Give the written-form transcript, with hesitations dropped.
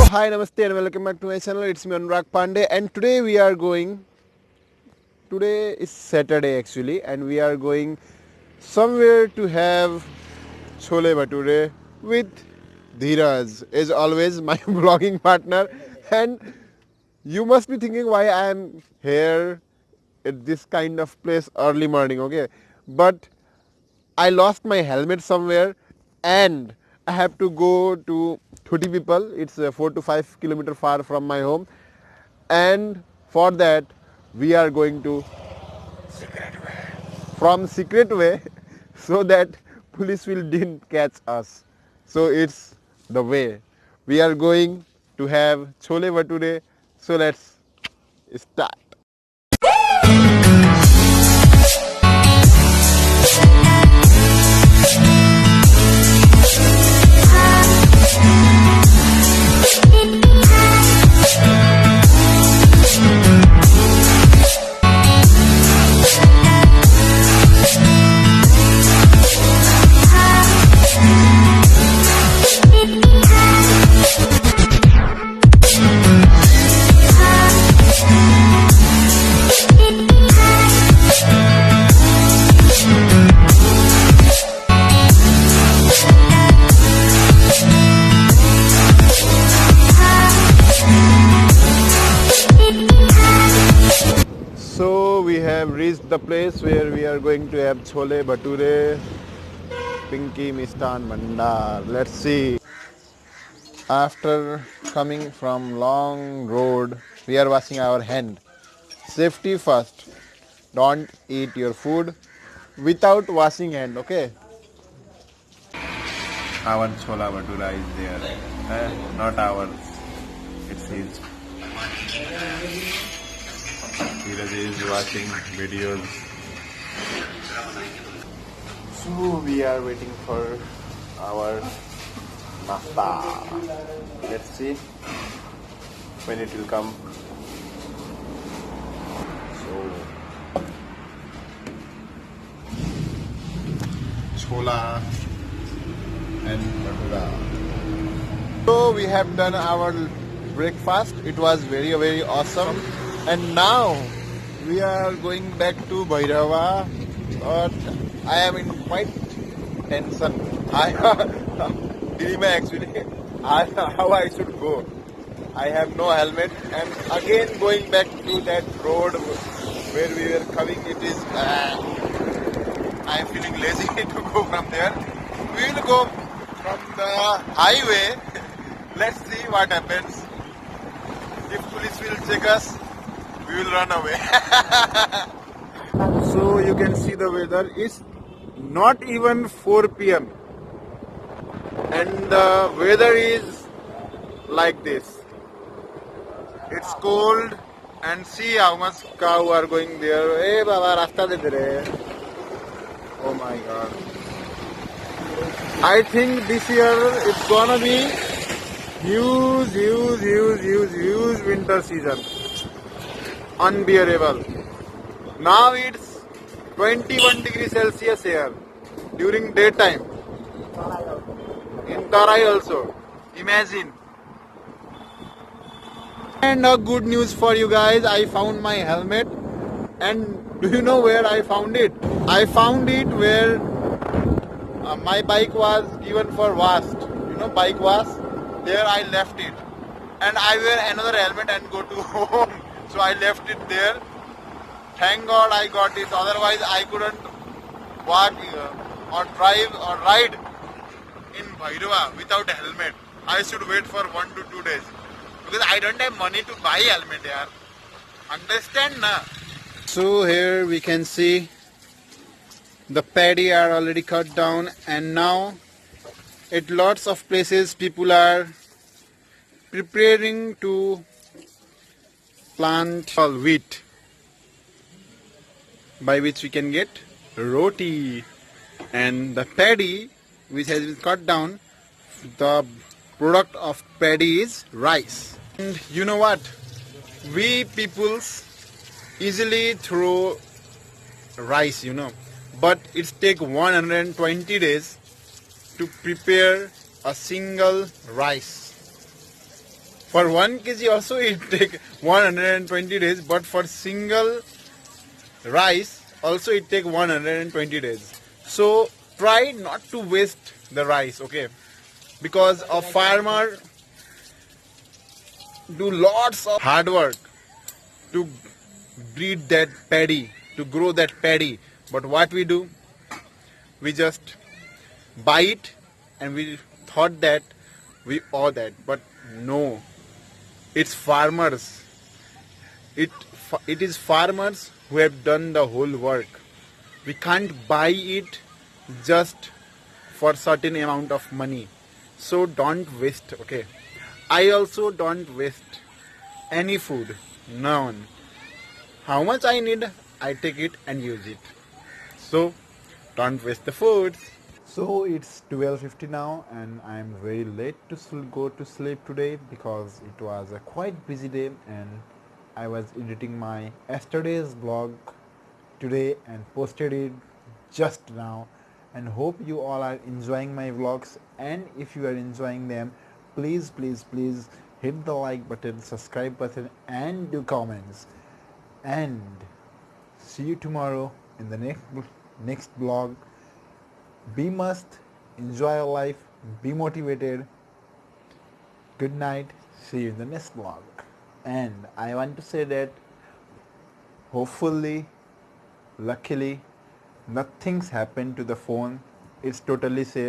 Hi, namaste, and welcome back to my channel. It's me Anurag Pandey, and today we are going. Today is Saturday actually, and we are going somewhere to have chole bhature with Dheeraj, as always, my vlogging partner. And you must be thinking why I am here at this kind of place early morning, okay? But I lost my helmet somewhere and I have to go to 30 people. It's 4 to 5 kilometer far from my home, and for that we are going to from secret way so that police will didn't catch us. So it's the way we are going to have chole bhature. So let's start. So we have reached the place where we are going to have chole bhature, Pinky Mistan Bhandar. Let's see. After coming from long road, we are washing our hand. Safety first. Don't eat your food without washing hand, okay? Our chola bhatura is there. Not ours. It's his. Dheeraj is watching videos. So we are waiting for our nasta. Let's see when it will come. So chola and bhatura. So we have done our breakfast. It was very awesome. And now we are going back to Bhairava. But I am in quite tension. Dilemma actually. How I should go. I have no helmet, and again going back to that road where we were coming. It is. I am feeling lazy to go from there. We will go from the highway. Let's see what happens. If police will check us, we will run away. So you can see the weather is not even 4 p.m. and the weather is like this. It's cold, and see how much cow are going there. Hey Baba, rasta de dere. Oh my God. I think this year it's gonna be huge winter season. Unbearable. Now it's 21 degrees Celsius here during daytime. In Tarai also. Imagine. And a good news for you guys, I found my helmet. And do you know where I found it? I found it where my bike was given for wash. You know, bike wash. There I left it. And I wear another helmet and go to home. So I left it there. Thank God I got it. Otherwise I couldn't walk or drive or ride in Bhairava without a helmet. I should wait for 1 to 2 days. Because I don't have money to buy helmet here. Understand na? So here we can see the paddy are already cut down, and now at lots of places people are preparing to plant wheat, by which we can get roti. And the paddy which has been cut down, the product of paddy is rice. And you know what? We peoples easily throw rice, but it takes 120 days to prepare a single rice. For 1 kg also it take 120 days, but for single rice also it take 120 days. So try not to waste the rice, okay? Because a farmer do lots of hard work to breed that paddy, to grow that paddy. But what we do, we just buy it and we thought that we owe that. But no, it's farmers. It is farmers who have done the whole work. We can't buy it just for certain amount of money. So don't waste, okay? I also don't waste any food. None. How much I need, I take it and use it. So don't waste the food. So it's 12:50 now and I'm very late to go to sleep today because it was a quite busy day and I was editing my yesterday's vlog today and posted it just now, and hope you all are enjoying my vlogs, and if you are enjoying them, please hit the like button, subscribe button and do comments, and see you tomorrow in the next vlog. Be must, enjoy your life, be motivated. Good night, see you in the next vlog. And I want to say that hopefully, luckily, nothing's happened to the phone. It's totally safe.